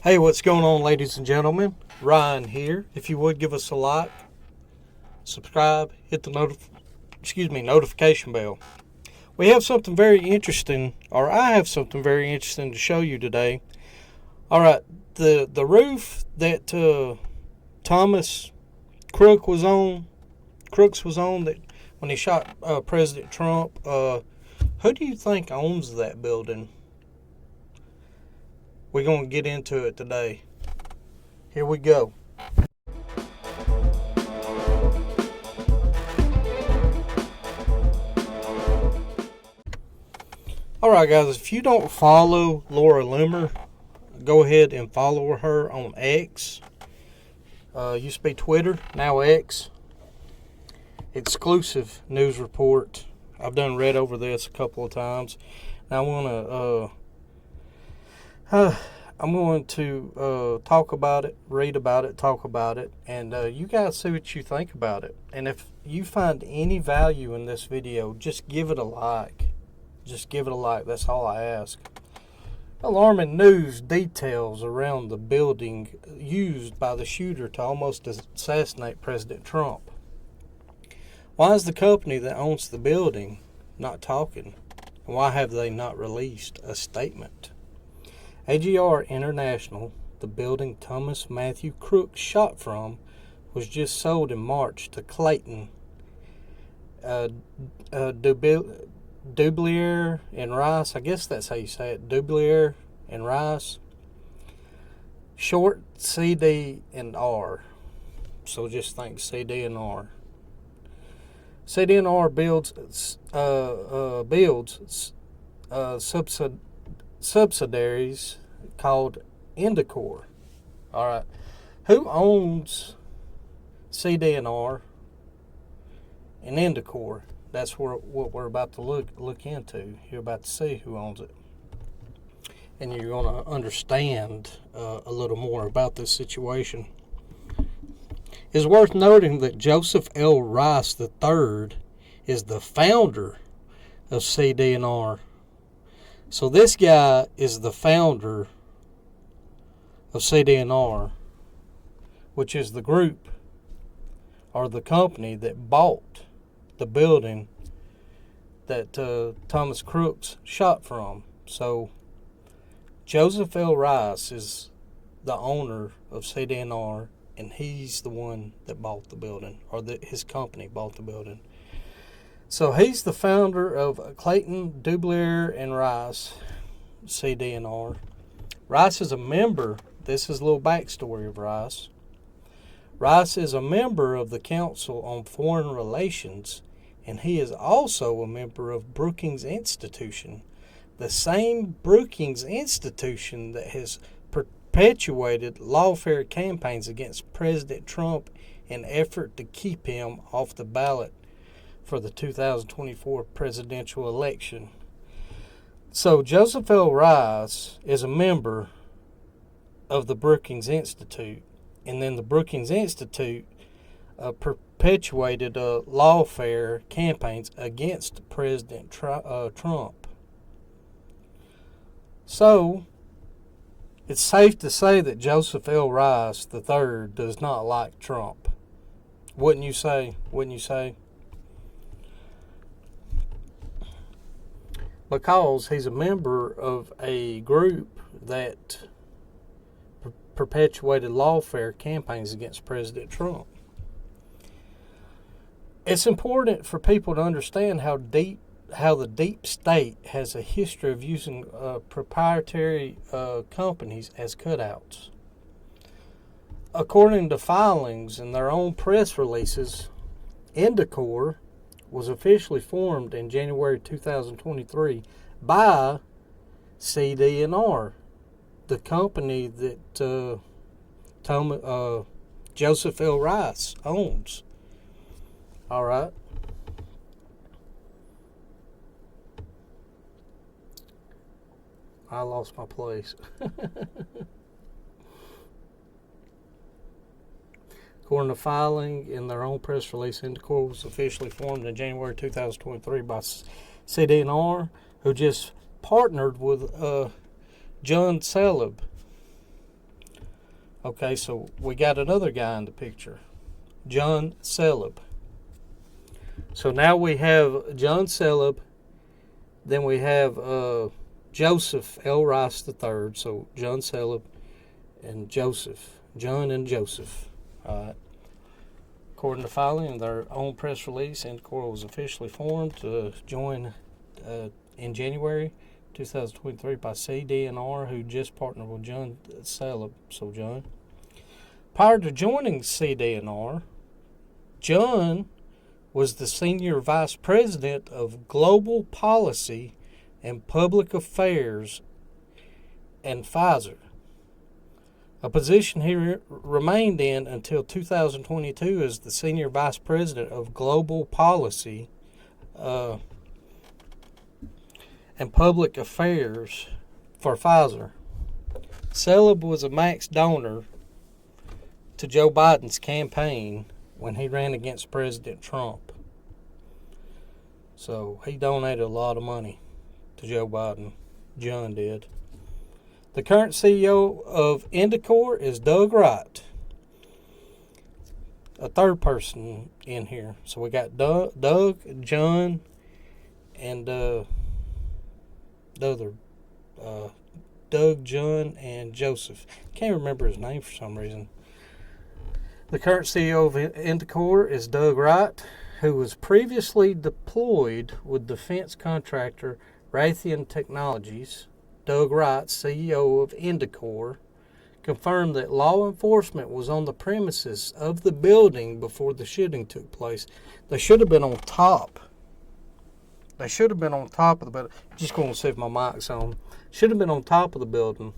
Hey, what's going on, ladies and gentlemen? Ryan here. If you would give us a like, subscribe, hit the notification bell. We have something very interesting, or I have something very interesting to show you today. All right, the roof that Thomas Crooks was on that when he shot President Trump. Who do you think owns that building? We're going to get into it today. Here we go. Alright guys, if you don't follow Laura Loomer, go ahead and follow her on X. Used to be Twitter, now X. Exclusive news report. I've done read over this a couple of times. Now I'm going to talk about it, read about it, talk about it, and you guys see what you think about it. And if you find any value in this video, just give it a like. Just give it a like. That's all I ask. Alarming news details around the building used by the shooter to almost assassinate President Trump. Why is the company that owns the building not talking? And why have they not released a statement? AGR International, the building Thomas Matthew Crooks shot from, was just sold in March to Clayton Dublier and Rice. I guess that's how you say it. Dublier and Rice. Short CD and R. So just think CD and R. CD and R builds subsidiaries called Indicor. All right, who owns CD&R and Indicor? That's what we're about to look into. You're about to see who owns it, and you're going to understand a little more about this situation. It's worth noting that Joseph L. Rice III is the founder of CD&R. So this guy is the founder of CD&R, which is the group or the company that bought the building that Thomas Crooks shot from. So Joseph L. Rice is the owner of CD&R, and he's the one that bought the building, or his company bought the building. So he's the founder of Clayton, Dublier, and Rice, CD&R. Rice is a member. This is a little backstory of Rice. Rice is a member of the Council on Foreign Relations, and he is also a member of Brookings Institution, the same Brookings Institution that has perpetuated lawfare campaigns against President Trump in an effort to keep him off the ballot for the 2024 presidential election. So Joseph L. Rice is a member of the Brookings Institute, and then the Brookings Institute perpetuated lawfare campaigns against President Trump. So it's safe to say that Joseph L. Rice III does not like Trump. Wouldn't you say? Wouldn't you say? Because he's a member of a group that perpetuated lawfare campaigns against President Trump. It's important for people to understand how the deep state has a history of using proprietary companies as cutouts. According to filings and their own press releases, Indicor was officially formed in January 2023 by CD&R, the company that Joseph L. Rice owns. All right. I lost my place. According to filing in their own press release, Indicor was officially formed in January 2023 by CD&R, who just partnered with John Salib. Okay, so we got another guy in the picture, John Celeb. So now we have John Celeb, then we have Joseph L. Rice III. So John Celeb and Joseph. John and Joseph. All right. According to filing in their own press release, Indicor was officially formed to join in January 2023 by CD&R, who just partnered with John Celeb. So John. Prior to joining CD&R, John was the Senior Vice President of Global Policy and Public Affairs and Pfizer, a position he remained in until 2022 as the Senior Vice President of Global Policy and Public Affairs for Pfizer. Celeb was a max donor to Joe Biden's campaign when he ran against President Trump. So he donated a lot of money to Joe Biden. John did. The current CEO of Indicor is Doug Wright. A third person in here. So we got Doug, John, and the other Doug, John, and Joseph. Can't remember his name for some reason. The current CEO of Indicor is Doug Wright, who was previously deployed with defense contractor Raytheon Technologies. Doug Wright, CEO of Indicor, confirmed that law enforcement was on the premises of the building before the shooting took place. They should have been on top. They should have been on top of the building. Just going to see if my mic's on. Should have been on top of the building,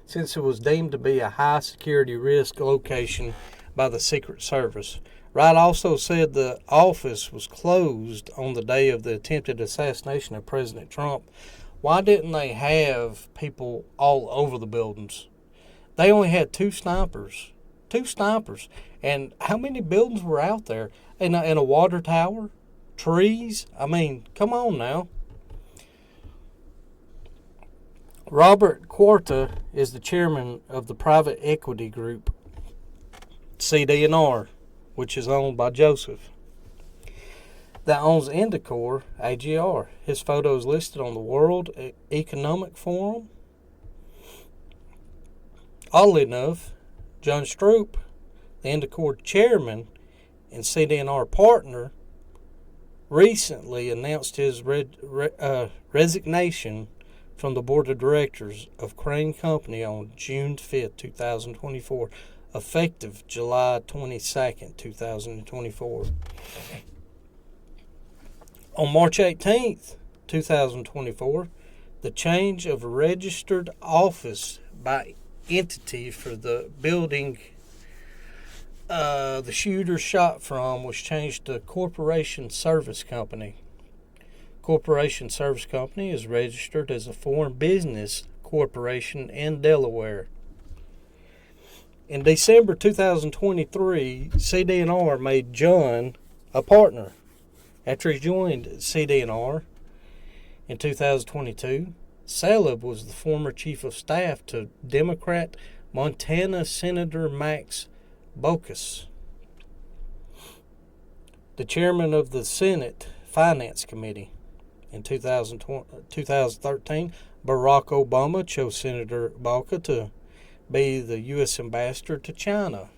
since it was deemed to be a high security risk location by the Secret Service. Wright also said the office was closed on the day of the attempted assassination of President Trump. Why didn't they have people all over the buildings? They only had two snipers. And how many buildings were out there? In a water tower? Trees? I mean, come on now. Robert Quarta is the chairman of the private equity group CD&R, which is owned by Joseph, that owns Indicor AGR. His photo is listed on the World Economic Forum. Oddly enough, John Stroop, the Indicor chairman and CD&R partner, recently announced his resignation from the board of directors of Crane Company on June 5th, 2024, effective July 22nd, 2024. On March 18th, 2024, the change of registered office by entity for the building the shooter shot from was changed to Corporation Service Company. Corporation Service Company is registered as a foreign business corporation in Delaware. In December 2023, CD&R made John a partner. After he joined CD&R in 2022, Celeb was the former chief of staff to Democrat Montana Senator Max Baucus, the chairman of the Senate Finance Committee. In 2013, Barack Obama chose Senator Baucus to be the U.S. ambassador to China.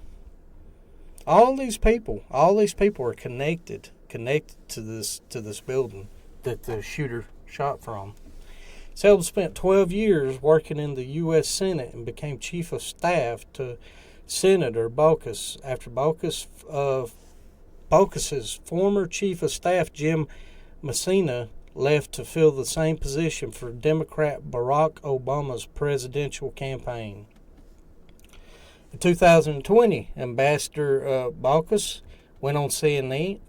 All these people are connected to this building that the shooter shot from. Celeb spent 12 years working in the U.S. Senate and became chief of staff to Senator Baucus after Baucus's former chief of staff Jim Messina left to fill the same position for Democrat Barack Obama's presidential campaign. In 2020, Ambassador Baucus went on CNN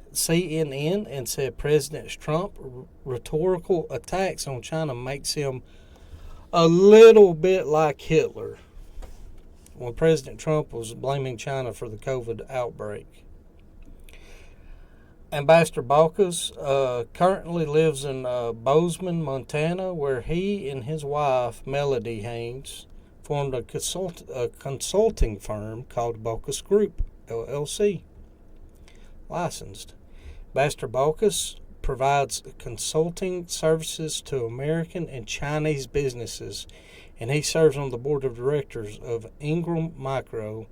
and said President Trump's rhetorical attacks on China makes him a little bit like Hitler when President Trump was blaming China for the COVID outbreak. Ambassador Baucus currently lives in Bozeman, Montana, where he and his wife, Melody Haynes, formed a consulting firm called Bocus Group, LLC, licensed. Master Bocus provides consulting services to American and Chinese businesses, and he serves on the board of directors of Ingram Micro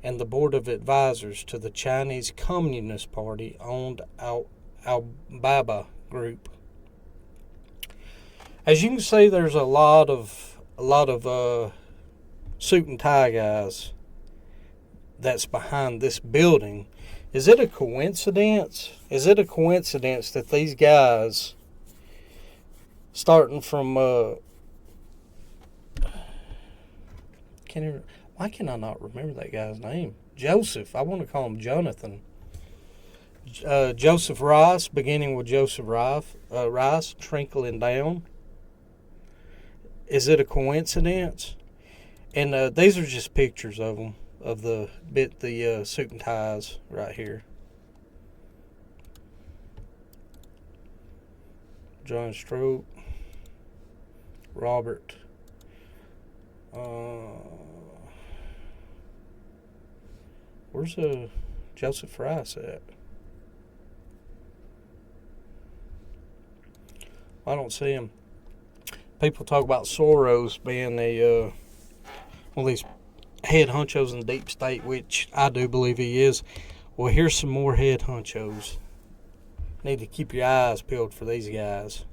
and the board of advisors to the Chinese Communist Party owned Alibaba Group. As you can see, there's a lot of suit and tie guys that's behind this building. Is it a coincidence? Is it a coincidence that these guys, starting from why can I not remember that guy's name? Joseph. I want to call him Jonathan. Joseph Rice, beginning with Joseph Rice, trickling down. Is it a coincidence? And these are just pictures of them, of the suit and ties right here. John Stroke, Robert. Where's Joseph Rice at? I don't see him. People talk about Soros being one of these head honchos in the deep state, which I do believe he is. Well, here's some more head honchos. Need to keep your eyes peeled for these guys.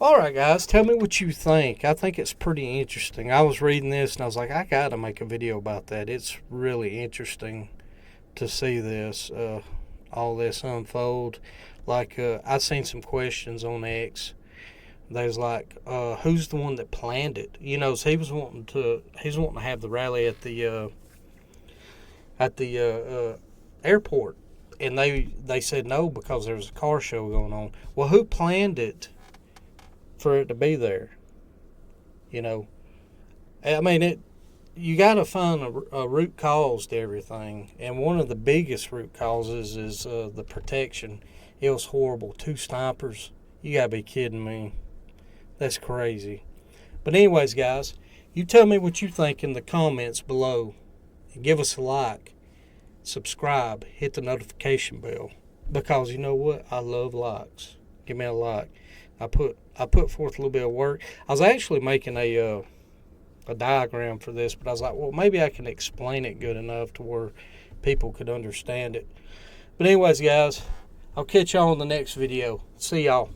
Alright guys, tell me what you think. I think it's pretty interesting. I was reading this and I was like, I gotta make a video about that. It's really interesting to see this, all this unfold. Like, I've seen some questions on X. There's like, who's the one that planned it? You know, so he was wanting to have the rally at the airport, and they said no because there was a car show going on. Well, who planned it for it to be there? You know, I mean, you got to find a root cause to everything, and one of the biggest root causes is the protection. It was horrible. 2 snipers. You gotta be kidding me. That's crazy. But anyways, guys, you tell me what you think in the comments below. And give us a like. Subscribe. Hit the notification bell. Because you know what? I love likes. Give me a like. I put forth a little bit of work. I was actually making a diagram for this, but I was like, well, maybe I can explain it good enough to where people could understand it. But anyways, guys, I'll catch y'all in the next video. See y'all.